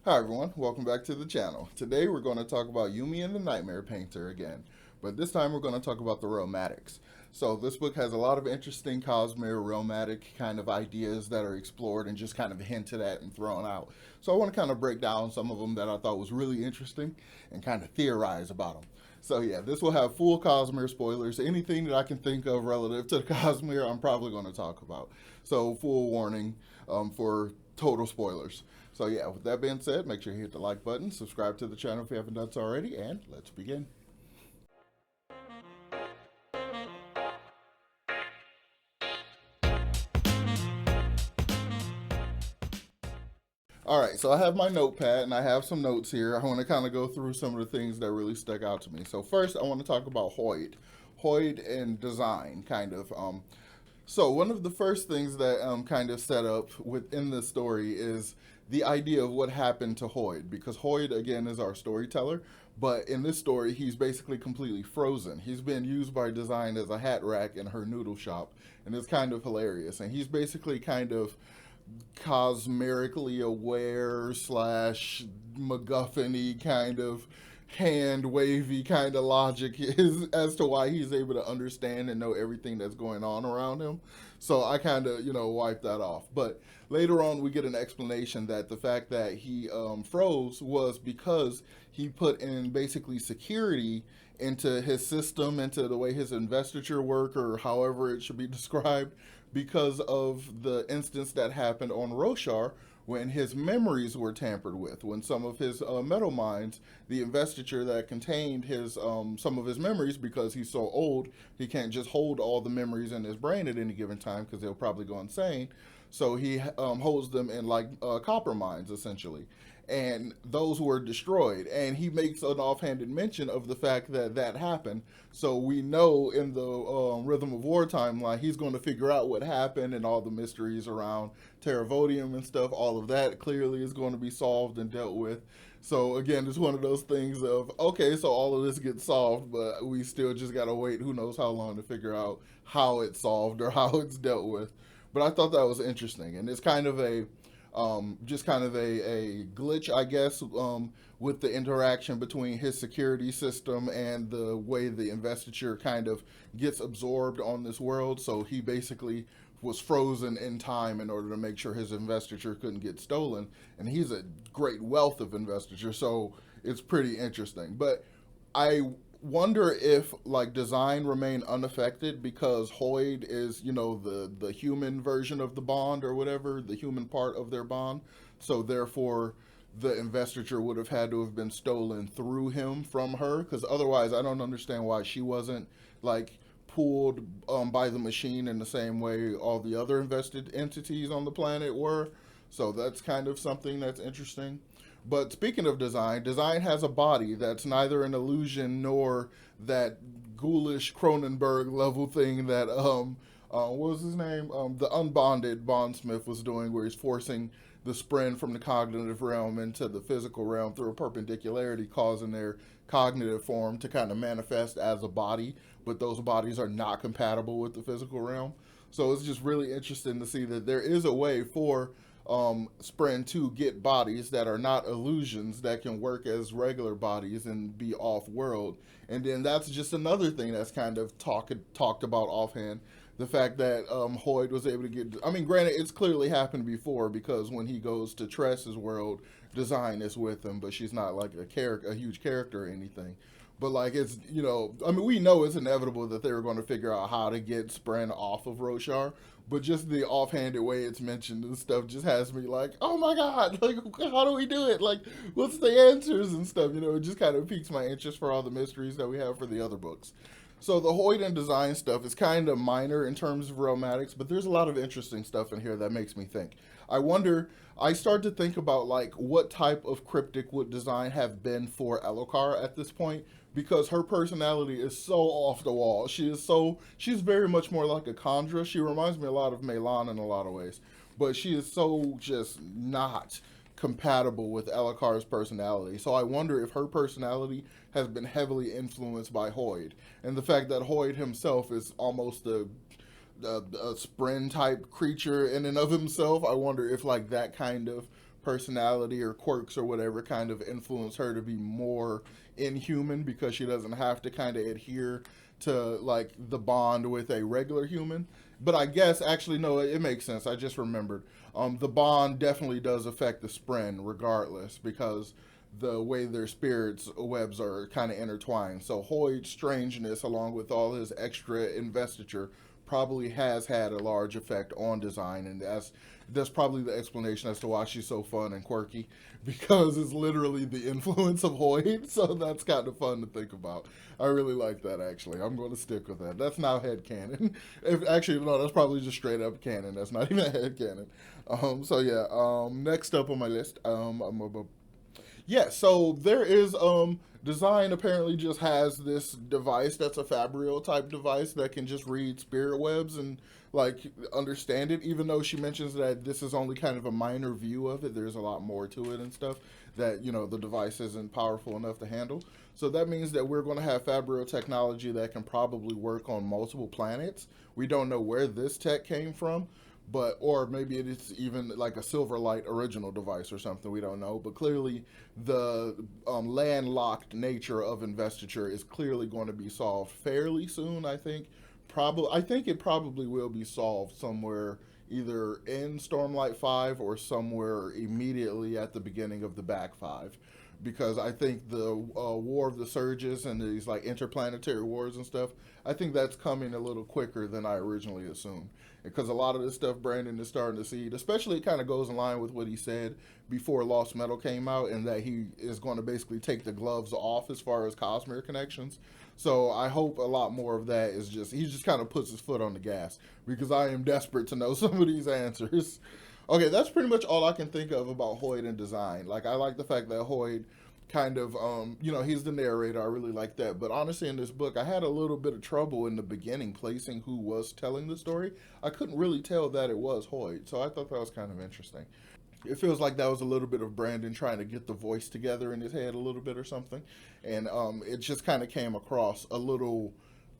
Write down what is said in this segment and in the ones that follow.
Hi everyone, welcome back to the channel. Today we're going to talk about Yumi and the Nightmare Painter again, but this time we're going to talk about the Realmatics. So this book has a lot of interesting Cosmere Realmatic kind of ideas that are explored and just kind of hinted at and thrown out. So I want to kind of break down some of them that I thought was really interesting and kind of theorize about them. So yeah, this will have full Cosmere spoilers. Anything that I can think of relative to the Cosmere, I'm probably going to talk about. So full warning for total spoilers. So yeah, with that being said, make sure you hit the like button, subscribe to the channel if you haven't done so already, and let's begin. All right, so I have my notepad and I have some notes here. I want to kind of go through some of the things that really stuck out to me. So first, I want to talk about Hoyt. Hoyt and design, kind of. So one of the first things that kind of set up within the story is the idea of what happened to Hoyt, because Hoyt again is our storyteller, but in this story he's basically completely frozen. He's been used by design as a hat rack in her noodle shop, and it's kind of hilarious. And he's basically kind of cosmerically aware slash MacGuffin-y kind of hand wavy kind of logic is as to why he's able to understand and know everything that's going on around him. So I kind of, wiped that off. But later on, we get an explanation that the fact that he froze was because he put in basically security into his system, into the way his investiture work, or however it should be described, because of the instance that happened on Roshar when his memories were tampered with. When some of his metal mines, the investiture that contained his some of his memories, because he's so old, he can't just hold all the memories in his brain at any given time because they'll probably go insane. So he holds them in like copper mines, essentially. And those were destroyed. And he makes an offhanded mention of the fact that that happened. So we know in the Rhythm of War timeline, he's going to figure out what happened and all the mysteries around Terravodium and stuff. All of that clearly is going to be solved and dealt with. So again, it's one of those things of, okay, so all of this gets solved, but we still just got to wait who knows how long to figure out how it's solved or how it's dealt with. But I thought that was interesting. And it's kind of a just kind of a glitch, I guess, with the interaction between his security system and the way the investiture kind of gets absorbed on this world. So he basically was frozen in time in order to make sure his investiture couldn't get stolen. And he's a great wealth of investiture, so it's pretty interesting. But I wonder if like design remain unaffected because Hoyd is the human version of the bond or whatever, the human part of their bond. So therefore the investiture would have had to have been stolen through him from her, because otherwise I don't understand why she wasn't like pulled by the machine in the same way all the other invested entities on the planet were. So that's kind of something that's interesting. But speaking of design, design has a body that's neither an illusion nor that ghoulish Cronenberg level thing that what was his name? The unbonded bondsmith was doing, where he's forcing the spren from the cognitive realm into the physical realm through a perpendicularity, causing their cognitive form to kind of manifest as a body, but those bodies are not compatible with the physical realm. So it's just really interesting to see that there is a way for Spren to get bodies that are not illusions that can work as regular bodies and be off world. And then that's just another thing that's kind of talked about offhand. The fact that Hoyd was able to get, I mean, granted, it's clearly happened before because when he goes to Tress's world, Design is with him, but she's not like a huge character or anything. But like it's I mean we know it's inevitable that they were going to figure out how to get Spren off of Roshar, but just the offhanded way it's mentioned and stuff just has me like, oh my god, like how do we do it? Like what's the answers and stuff? It just kind of piques my interest for all the mysteries that we have for the other books. So the Hoyt and design stuff is kind of minor in terms of Realmatics, but there's a lot of interesting stuff in here that makes me think. I wonder, I start to think about like what type of cryptic would design have been for Elokar at this point, because her personality is so off the wall. She's very much more like a Chandra. She reminds me a lot of Melan in a lot of ways, but she is so just not compatible with Elokar's personality. So I wonder if her personality has been heavily influenced by Hoyd, and the fact that Hoyd himself is almost a Spren type creature in and of himself. I wonder if like that kind of personality or quirks or whatever kind of influence her to be more inhuman because she doesn't have to kind of adhere to like the bond with a regular human. But I guess actually no, it makes sense. I just remembered. The bond definitely does affect the Spren regardless because the way their spirits webs are kind of intertwined. So Hoyt's strangeness, along with all his extra investiture, probably has had a large effect on design, and that's probably the explanation as to why she's so fun and quirky, because it's literally the influence of Hoyt. So that's kind of fun to think about. I really like that actually. I'm going to stick with that. That's now headcanon. If actually no, that's probably just straight up canon. That's not even headcanon. So yeah. Next up on my list, yeah, so there is design apparently just has this device that's a Fabrial type device that can just read spirit webs and like understand it, even though she mentions that this is only kind of a minor view of it. There's a lot more to it and stuff that, you know, the device isn't powerful enough to handle. So that means that we're going to have Fabrial technology that can probably work on multiple planets. We don't know where this tech came from, but or maybe it's even like a Silverlight original device or something. We don't know, but clearly the landlocked nature of Investiture is clearly going to be solved fairly soon. I think it probably will be solved somewhere either in Stormlight 5 or somewhere immediately at the beginning of the back 5, because I think the War of the Surges and these like interplanetary wars and stuff, I think that's coming a little quicker than I originally assumed. Because a lot of this stuff Brandon is starting to see, especially it kind of goes in line with what he said before Lost Metal came out, and that he is going to basically take the gloves off as far as Cosmere connections. So I hope a lot more of that is just, he just kind of puts his foot on the gas, because I am desperate to know some of these answers. Okay, that's pretty much all I can think of about Hoyt and design. Like, I like the fact that Hoyt kind of, you know, he's the narrator. I really like that. But honestly, in this book, I had a little bit of trouble in the beginning placing who was telling the story. I couldn't really tell that it was Hoyt, so I thought that was kind of interesting. It feels like that was a little bit of Brandon trying to get the voice together in his head a little bit or something. And it just kind of came across a little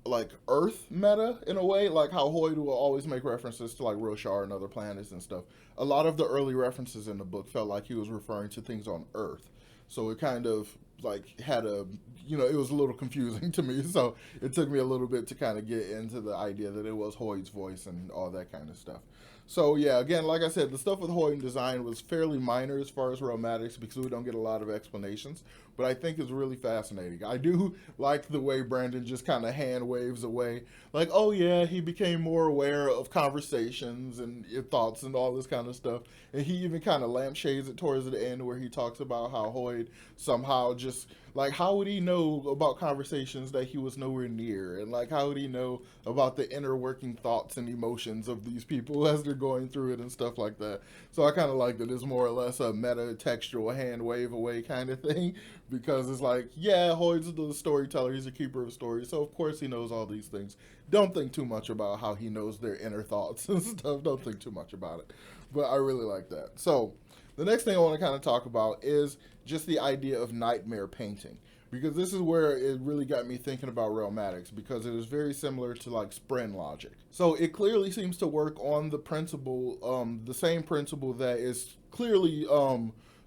like Earth meta in a way, like how Hoyt will always make references to like Roshar and other planets and stuff. A lot of the early references in the book felt like he was referring to things on Earth. So it kind of like had a, you know, it was a little confusing to me. So it took me a little bit to kind of get into the idea that it was Hoyt's voice and all that kind of stuff. So yeah, again, like I said, the stuff with Hoyt and design was fairly minor as far as Realmatics because we don't get a lot of explanations, but I think it's really fascinating. I do like the way Brandon just kind of hand waves away, like, oh yeah, he became more aware of conversations and thoughts and all this kind of stuff, and he even kind of lampshades it towards the end where he talks about how Hoyt somehow just, like, how would he know about conversations that he was nowhere near, and like how would he know about the inner working thoughts and emotions of these people as they're going through it and stuff like that. So I kind of like that it's more or less a meta textual hand wave away kind of thing, because it's like, yeah, Hoyt's the storyteller, he's a keeper of stories, so of course he knows all these things. Don't think too much about how he knows their inner thoughts and stuff. Don't think too much about it. But I really like that. So the next thing I want to kind of talk about is just the idea of nightmare painting, because this is where it really got me thinking about Realmatics, because it is very similar to like Spren logic. So it clearly seems to work on the principle, the same principle that is clearly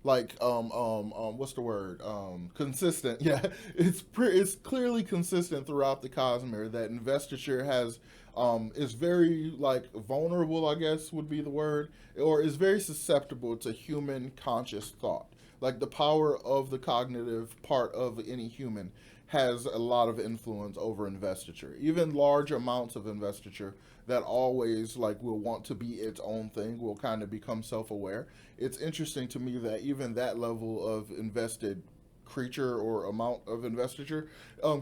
what's the word, consistent. Yeah, it's clearly consistent throughout the Cosmere that Investiture has is very like vulnerable, I guess would be the word, or is very susceptible to human conscious thought. Like the power of the cognitive part of any human has a lot of influence over Investiture. Even large amounts of Investiture that always like will want to be its own thing will kind of become self-aware. It's interesting to me that even that level of invested creature or amount of Investiture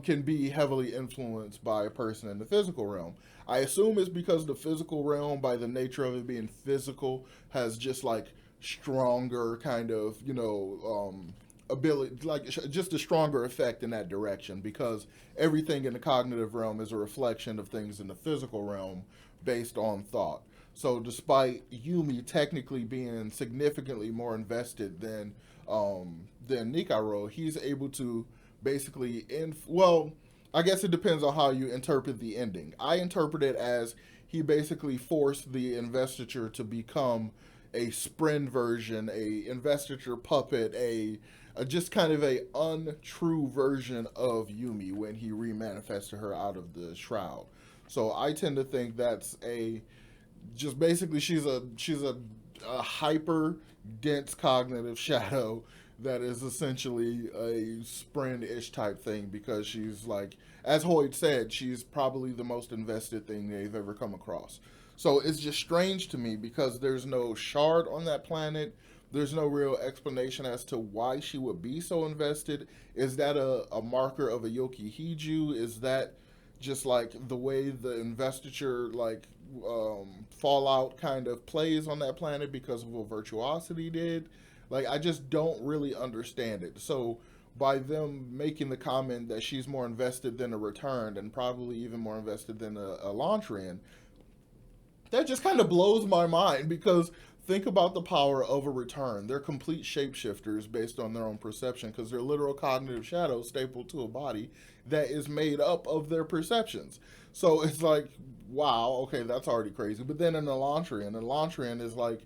can be heavily influenced by a person in the physical realm. I assume it's because the physical realm, by the nature of it being physical, has just like stronger kind of, you know, ability, like just a stronger effect in that direction, because everything in the cognitive realm is a reflection of things in the physical realm based on thought. So despite Yumi technically being significantly more invested than Nikaro, he's able to basically well, I guess it depends on how you interpret the ending. I interpret it as he basically forced the Investiture to become a Spren version, a Investiture puppet, a just kind of a untrue version of Yumi when he remanifested her out of the shroud. So I tend to think that's a just basically a hyper dense cognitive shadow that is essentially a Spren-ish type thing because she's like, as Hoyt said, she's probably the most invested thing they've ever come across. So it's just strange to me because there's no shard on that planet. There's no real explanation as to why she would be so invested. Is that a marker of a Yoki Hiju? Is that just like the way the investiture fallout kind of plays on that planet because of what virtuosity did? Like I just don't really understand it. So by them making the comment that she's more invested than a returned and probably even more invested than a Lantrian, that just kind of blows my mind because think about the power of a return. They're complete shapeshifters based on their own perception because they're literal cognitive shadows stapled to a body that is made up of their perceptions. So it's like, wow, okay, that's already crazy. But then an Elantrian is like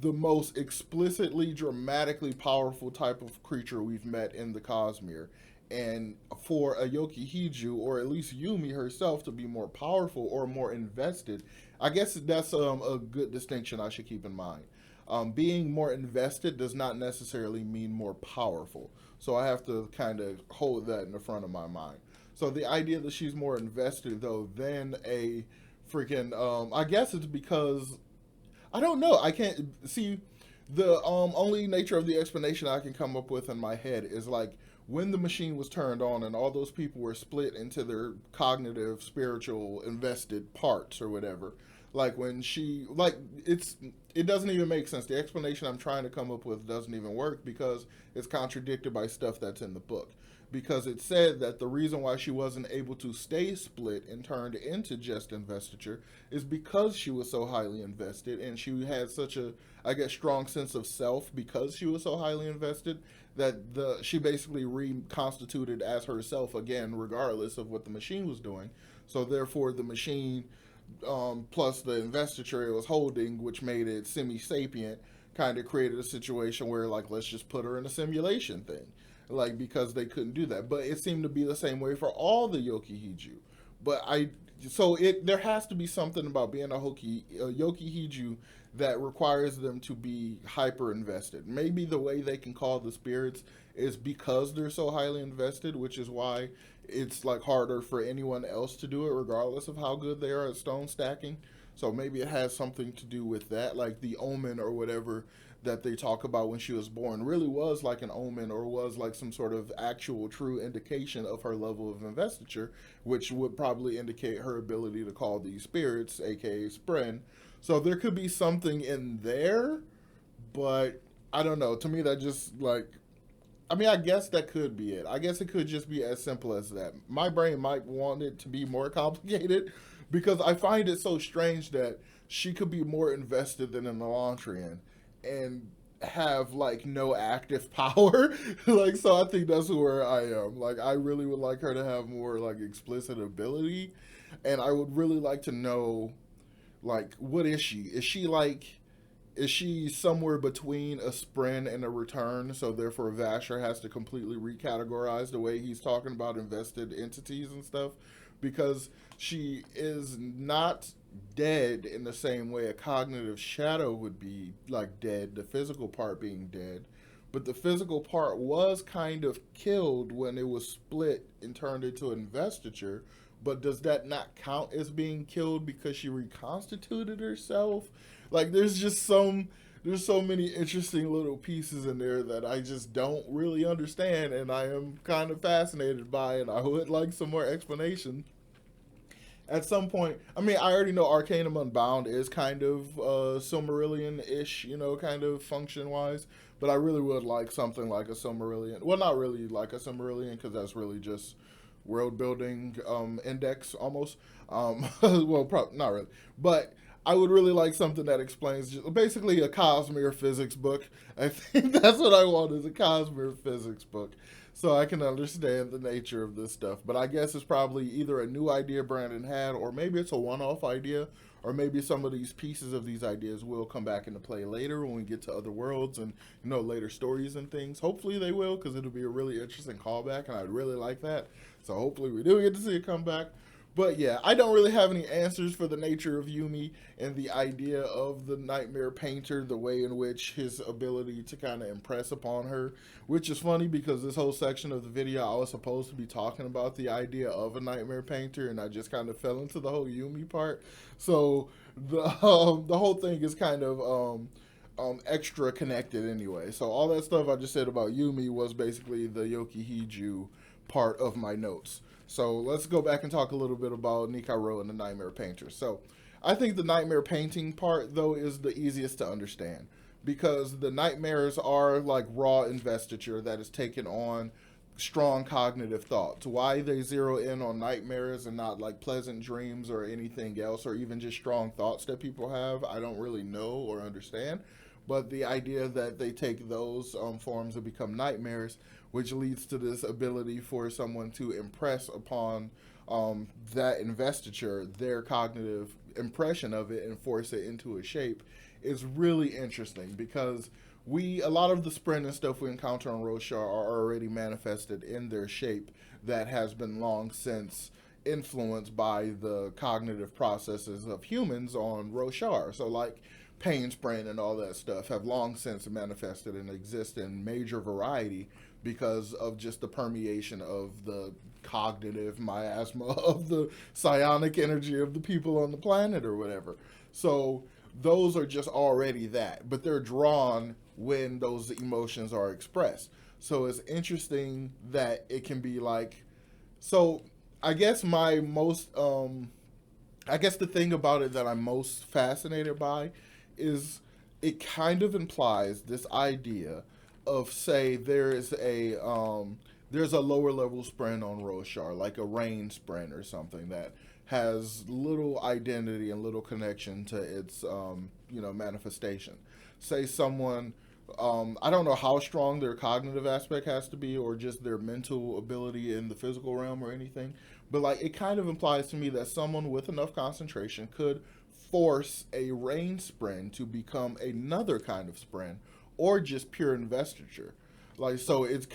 the most explicitly, dramatically powerful type of creature we've met in the Cosmere. And for a Yoki Hiju, or at least Yumi herself, to be more powerful or more invested, I guess that's a good distinction I should keep in mind. Being more invested does not necessarily mean more powerful. So I have to kind of hold that in the front of my mind. So the idea that she's more invested, though, than a freaking, I guess it's because I don't know. I can't see the only nature of the explanation I can come up with in my head is like when the machine was turned on and all those people were split into their cognitive, spiritual, invested parts or whatever. Like when she like it doesn't even make sense. The explanation I'm trying to come up with doesn't even work because it's contradicted by stuff that's in the book. Because it said that the reason why she wasn't able to stay split and turned into just investiture is because she was so highly invested and she had such a, I guess, strong sense of self because she was so highly invested that she basically reconstituted as herself again, regardless of what the machine was doing. So therefore, the machine plus the investiture it was holding, which made it semi-sapient, kind of created a situation where like let's just put her in a simulation thing like because they couldn't do that. But it seemed to be the same way for all the Yoki Hiju. But there has to be something about being a Yoki Hiju that requires them to be hyper invested. Maybe the way they can call the spirits is because they're so highly invested, which is why it's like harder for anyone else to do it, regardless of how good they are at stone stacking. So maybe it has something to do with that, like the omen or whatever that they talk about when she was born really was like an omen or was like some sort of actual true indication of her level of investiture, which would probably indicate her ability to call these spirits, aka Spren. So there could be something in there, but I don't know. To me, that just like, I mean, I guess that could be it. I guess it could just be as simple as that. My brain might want it to be more complicated because I find it so strange that she could be more invested than an Elantrian and have like no active power. Like so I think that's where I am. Like I really would like her to have more like explicit ability and I would really like to know like what is she? Is she somewhere between a Spren and a return? So therefore Vasher has to completely recategorize the way he's talking about invested entities and stuff because she is not dead in the same way a cognitive shadow would be like dead, the physical part being dead. But the physical part was kind of killed when it was split and turned into investiture. But does that not count as being killed because she reconstituted herself? Like there's so many interesting little pieces in there that I just don't really understand and I am kind of fascinated by and I would like some more explanation at some point. I mean, I already know Arcanum Unbound is kind of Silmarillion-ish, you know, kind of function-wise. But I really would like something like a Silmarillion. Well, not really like a Silmarillion, because that's really just world-building index, almost. Well, not really. But I would really like something that explains, basically a Cosmere physics book. I think that's what I want, is a Cosmere physics book so I can understand the nature of this stuff. But I guess it's probably either a new idea Brandon had, or maybe it's a one-off idea, or maybe some of these pieces of these ideas will come back into play later when we get to other worlds and, you know, later stories and things. Hopefully they will, because it'll be a really interesting callback, and I'd really like that. So hopefully we do get to see it come back. But yeah, I don't really have any answers for the nature of Yumi and the idea of the nightmare painter, the way in which his ability to kind of impress upon her, which is funny because this whole section of the video I was supposed to be talking about the idea of a nightmare painter, and I just kind of fell into the whole Yumi part. So the whole thing is kind of extra connected anyway. So all that stuff I just said about Yumi was basically the Yokihiju part of my notes. So let's go back and talk a little bit about Nikaro and the Nightmare Painter. So I think the Nightmare Painting part, though, is the easiest to understand, because the nightmares are like raw investiture that is taken on strong cognitive thoughts. Why they zero in on nightmares and not like pleasant dreams or anything else, or even just strong thoughts that people have, I don't really know or understand. But the idea that they take those forms and become nightmares, which leads to this ability for someone to impress upon that investiture, their cognitive impression of it, and force it into a shape, is really interesting, because a lot of the sprint and stuff we encounter on Roshar are already manifested in their shape that has been long since influenced by the cognitive processes of humans on Roshar. So like pain sprint and all that stuff have long since manifested and exist in major variety because of just the permeation of the cognitive miasma of the psionic energy of the people on the planet or whatever. So those are just already that, but they're drawn when those emotions are expressed. So it's interesting that it can be like, so I guess my most, I guess the thing about it that I'm most fascinated by is it kind of implies this idea of, say, there's a lower level sprint on Roshar, like a rain sprint or something that has little identity and little connection to its manifestation. Say someone, I don't know how strong their cognitive aspect has to be, or just their mental ability in the physical realm or anything, but like it kind of implies to me that someone with enough concentration could force a rain sprint to become another kind of sprint, or just pure investiture. Like, so it's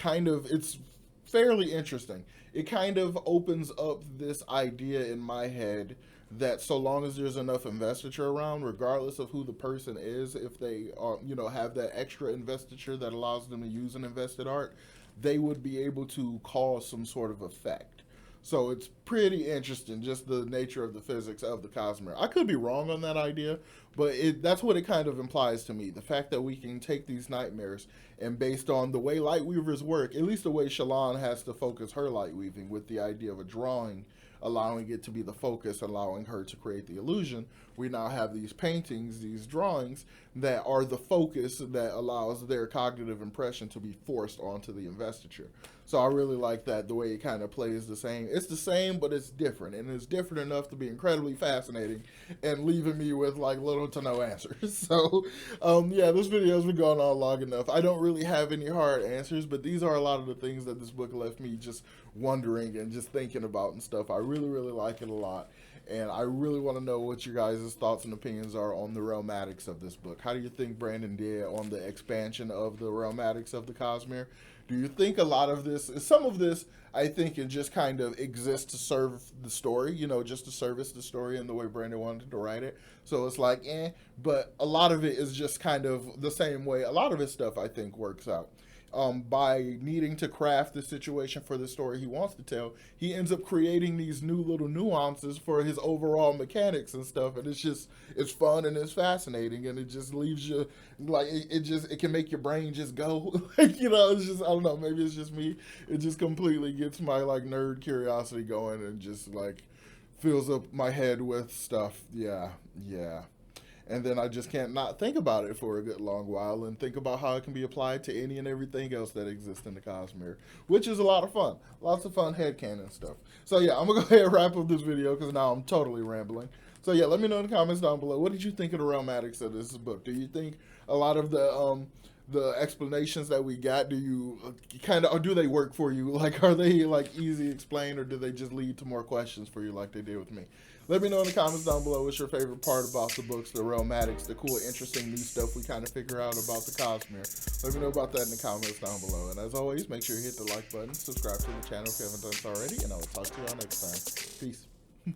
fairly interesting. It kind of opens up this idea in my head that so long as there's enough investiture around, regardless of who the person is, if they are, have that extra investiture that allows them to use an invested art, they would be able to cause some sort of effect. So it's pretty interesting, just the nature of the physics of the Cosmere. I could be wrong on that idea, but that's what it kind of implies to me. The fact that we can take these nightmares, and based on the way light weavers work, at least the way Shallan has to focus her light weaving with the idea of a drawing, allowing it to be the focus, allowing her to create the illusion, we now have these paintings, these drawings, that are the focus that allows their cognitive impression to be forced onto the investiture. So I really like that, the way it kind of plays the same. It's the same, but it's different, and it's different enough to be incredibly fascinating and leaving me with like little to no answers. So this video's been going on long enough. I don't really have any hard answers, but these are a lot of the things that this book left me just wondering and just thinking about and stuff. I really, really like it a lot. And I really want to know what your guys' thoughts and opinions are on the Realmatics of this book. How do you think Brandon did on the expansion of the Realmatics of the Cosmere? Do you think a lot of this, some of this, I think it just kind of exists to serve the story, just to service the story in the way Brandon wanted to write it. So it's like, but a lot of it is just kind of the same way. A lot of his stuff, I think, works out. By needing to craft the situation for the story he wants to tell, he ends up creating these new little nuances for his overall mechanics and stuff, and it's fun and it's fascinating, and it just leaves you like it can make your brain just go like, it's just, I don't know, maybe it's just me, it just completely gets my like nerd curiosity going and just like fills up my head with stuff. Yeah. And then I just can't not think about it for a good long while and think about how it can be applied to any and everything else that exists in the Cosmere, which is a lot of fun. Lots of fun headcanon stuff. So yeah, I'm going to go ahead and wrap up this video because now I'm totally rambling. So yeah, let me know in the comments down below. What did you think of the Realmatics of this book? Do you think a lot of the the explanations that we got, do you kind of, or do they work for you? Like, are they like easy explained, or do they just lead to more questions for you like they did with me? Let me know in the comments down below what's your favorite part about the books, the Realmatics, the cool, interesting new stuff we kind of figure out about the Cosmere. Let me know about that in the comments down below. And as always, make sure you hit the like button, subscribe to the channel if you haven't done so already, and I will talk to y'all next time. Peace.